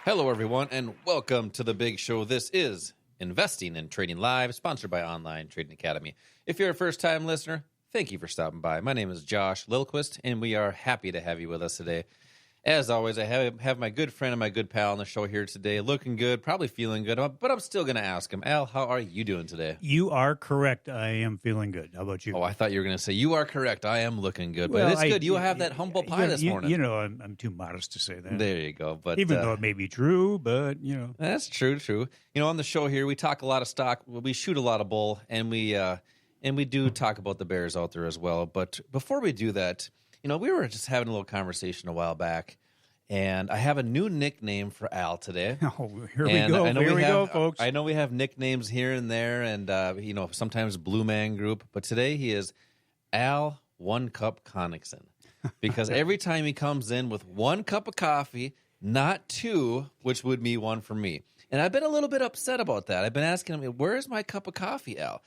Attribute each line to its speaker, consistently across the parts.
Speaker 1: Hello, everyone, and welcome to the big show. This is Investing and Trading Live, sponsored by Online Trading Academy. If you're a first-time listener, thank you for stopping by. My name is Josh Lilquist, and we are happy to have you with us today. As always, I have my good friend and my good pal on the show here today, looking good, probably feeling good, but I'm still going to ask him, Al, how are you doing today?
Speaker 2: You are correct. I am feeling good. How about you?
Speaker 1: Oh, I thought you were going to say, you are correct. I am looking good, but it's good. You have that humble pie this morning.
Speaker 2: You know, I'm too modest to say that.
Speaker 1: There you go. But
Speaker 2: even though it may be true, but, you know.
Speaker 1: That's true. You know, on the show here, we talk a lot of stock, we shoot a lot of bull, and we do talk about the bears out there as well. But before we do that, you know, we were just having a little conversation a while back, and I have a new nickname for Al today.
Speaker 2: Oh, here we go, folks.
Speaker 1: I know we have nicknames here and there, and you know, sometimes Blue Man Group, but today he is Al One Cup Connickson, because every time he comes in with 1 cup of coffee, not 2, which would be 1 for me, and I've been a little bit upset about that. I've been asking him, "Where's my cup of coffee, Al?"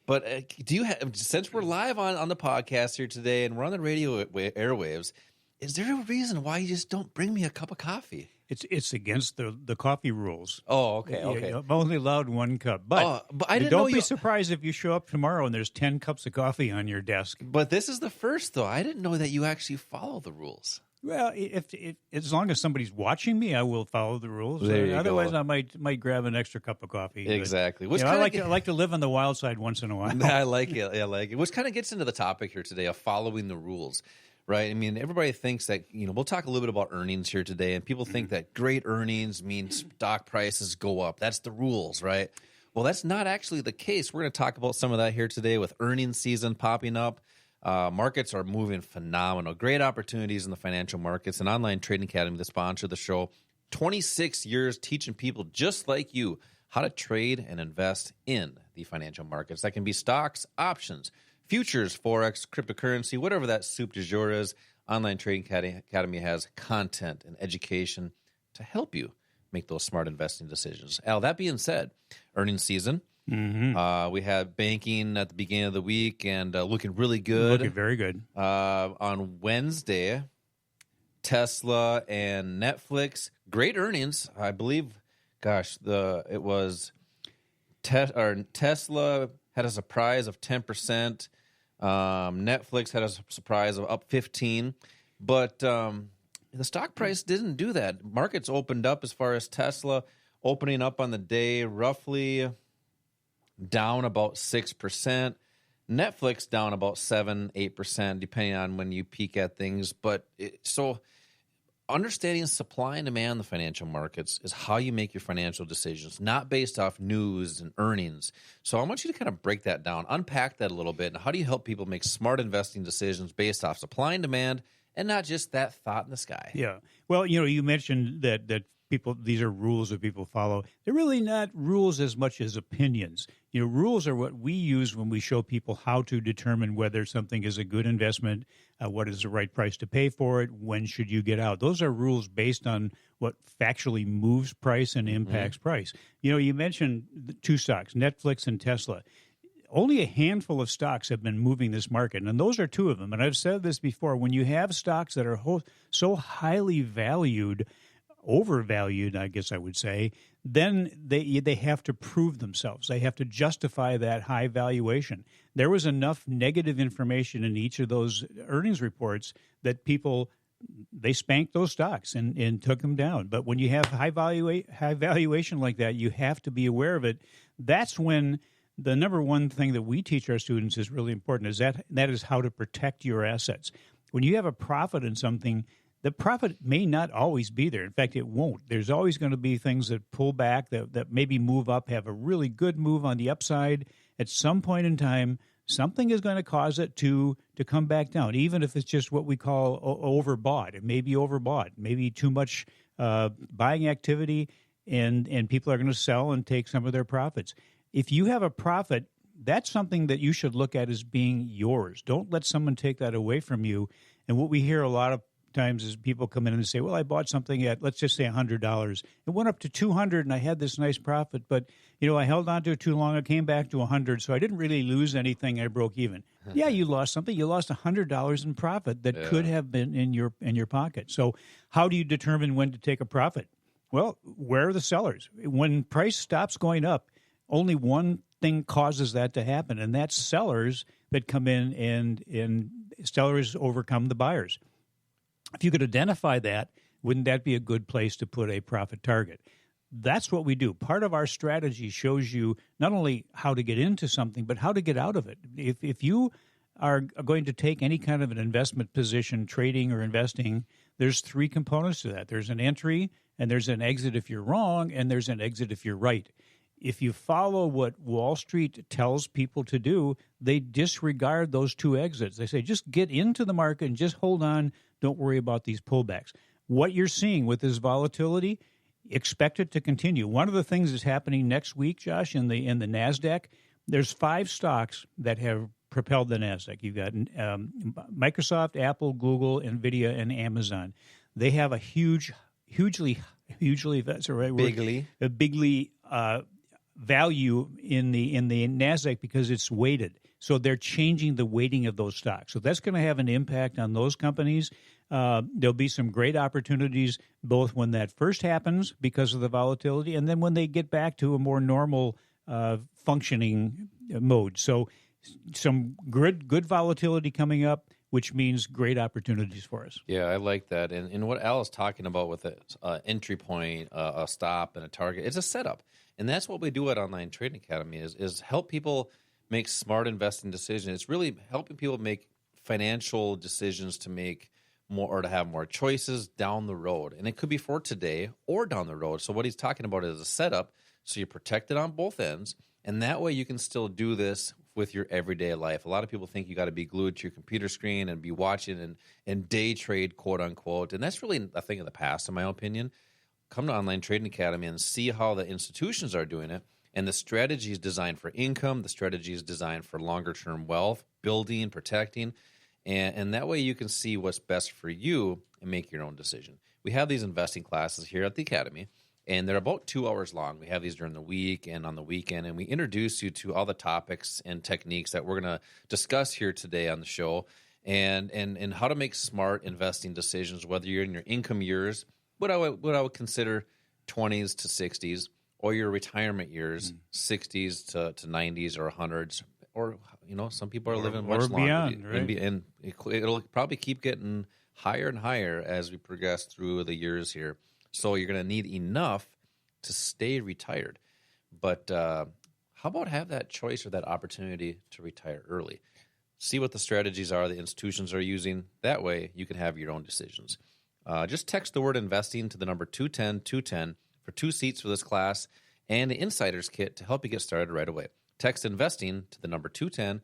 Speaker 1: But do you have? Since we're live on the podcast here today, and we're on the radio airwaves, is there a reason why you just don't bring me a cup of coffee?
Speaker 2: It's against the coffee rules.
Speaker 1: Oh, okay.
Speaker 2: I'm only allowed 1 cup. But
Speaker 1: I didn't
Speaker 2: don't be surprised if you show up tomorrow and there's 10 cups of coffee on your desk.
Speaker 1: But this is the first, though. I didn't know that you actually follow the rules.
Speaker 2: Well, if as long as somebody's watching me, I will follow the rules.
Speaker 1: Otherwise,
Speaker 2: I might grab an extra cup of coffee.
Speaker 1: Exactly.
Speaker 2: But, I like to live on the wild side once in a while.
Speaker 1: I like it. Which kind of gets into the topic here today of following the rules. Right. I mean, everybody thinks that, you know, we'll talk a little bit about earnings here today, and people think that great earnings means stock prices go up. That's the rules, right? Well, that's not actually the case. We're going to talk about some of that here today with earnings season popping up. Markets are moving phenomenal. Great opportunities in the financial markets. And Online Trading Academy, the sponsor of the show, 26 years teaching people just like you how to trade and invest in the financial markets. That can be stocks, options, futures, forex, cryptocurrency, whatever that soup du jour is. Online Trading Academy has content and education to help you make those smart investing decisions. Al, that being said, earnings season. Mm-hmm. We had banking at the beginning of the week and looking really good.
Speaker 2: Looking very good.
Speaker 1: On Wednesday, Tesla and Netflix, great earnings. I believe, Tesla had a surprise of 10%. Netflix had a surprise of up 15%. But the stock price didn't do that. Markets opened up as far as Tesla opening up on the day roughly down about 6%. Netflix down about 7-8%, depending on when you peek at things. But so understanding supply and demand in the financial markets is how you make your financial decisions, not based off news and earnings. So I want you to kind of break that down, unpack that a little bit, and how do you help people make smart investing decisions based off supply and demand and not just that thought in the sky?
Speaker 2: Yeah. Well, you know, you mentioned that people, these are rules that people follow. They're really not rules as much as opinions. You know, rules are what we use when we show people how to determine whether something is a good investment, what is the right price to pay for it, when should you get out. Those are rules based on what factually moves price and impacts price. You know, you mentioned the 2 stocks, Netflix and Tesla. Only a handful of stocks have been moving this market, and those are 2 of them. And I've said this before, when you have stocks that are so highly valued, overvalued, I guess I would say, then they have to prove themselves. They have to justify that high valuation. There was enough negative information in each of those earnings reports that they spanked those stocks and took them down. But when you have high valuation like that, you have to be aware of it. That's when the number one thing that we teach our students is really important, is that is how to protect your assets. When you have a profit in something, the profit may not always be there. In fact, it won't. There's always going to be things that pull back, that maybe move up, have a really good move on the upside. At some point in time, something is going to cause it to come back down, even if it's just what we call overbought. It may be overbought, maybe too much buying activity, and people are going to sell and take some of their profits. If you have a profit, that's something that you should look at as being yours. Don't let someone take that away from you. And what we hear a lot of times is people come in and say, well, I bought something at, let's just say $100. It went up to $200 and I had this nice profit, but I held on to it too long. It came back to $100, so I didn't really lose anything. I broke even. Yeah, you lost something. You lost $100 in profit that could have been in your pocket. So how do you determine when to take a profit? Well, where are the sellers? When price stops going up, only one thing causes that to happen, and that's sellers that come in and sellers overcome the buyers. If you could identify that, wouldn't that be a good place to put a profit target? That's what we do. Part of our strategy shows you not only how to get into something, but how to get out of it. If you are going to take any kind of an investment position, trading or investing, there's three components to that. There's an entry, and there's an exit if you're wrong, and there's an exit if you're right. If you follow what Wall Street tells people to do, they disregard those two exits. They say, just get into the market and just hold on. Don't worry about these pullbacks. What you're seeing with this volatility, expect it to continue. One of the things that's happening next week, Josh, in the NASDAQ, there's 5 stocks that have propelled the NASDAQ. You've got Microsoft, Apple, Google, NVIDIA, and Amazon. They have a hugely, that's the right word? Bigly value in the NASDAQ because it's weighted. So they're changing the weighting of those stocks. So that's going to have an impact on those companies. There'll be some great opportunities both when that first happens because of the volatility and then when they get back to a more normal functioning mode. So some good volatility coming up, which means great opportunities for us.
Speaker 1: Yeah, I like that. And what Al is talking about with an entry point, a stop, and a target, it's a setup. And that's what we do at Online Trading Academy is help people make smart investing decisions. It's really helping people make financial decisions to make more or to have more choices down the road. And it could be for today or down the road. So what he's talking about is a setup so you're protected on both ends. And that way you can still do this with your everyday life. A lot of people think you got to be glued to your computer screen and be watching and day trade, quote unquote. And that's really a thing of the past, in my opinion. Come to Online Trading Academy and see how the institutions are doing it. And the strategy is designed for income. The strategy is designed for longer-term wealth, building, protecting. And that way you can see what's best for you and make your own decision. We have these investing classes here at the Academy, and they're about 2 hours long. We have these during the week and on the weekend, and we introduce you to all the topics and techniques that we're going to discuss here today on the show and how to make smart investing decisions, whether you're in your income years, what I would consider 20s to 60s, or your retirement years, 60s to 90s or 100s, or some people are living much longer,
Speaker 2: beyond, right?
Speaker 1: And it'll probably keep getting higher and higher as we progress through the years here. So you're going to need enough to stay retired. But how about have that choice or that opportunity to retire early? See what the strategies are the institutions are using. That way you can have your own decisions. Just text the word investing to the number 210-210 for 2 seats for this class and the Insider's Kit to help you get started right away. Text investing to the number 210-210.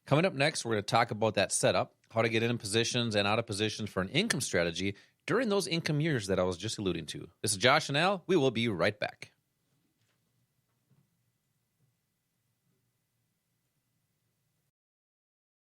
Speaker 1: Coming up next, we're going to talk about that setup, how to get in positions and out of positions for an income strategy during those income years that I was just alluding to. This is Josh and Al. We will be right back.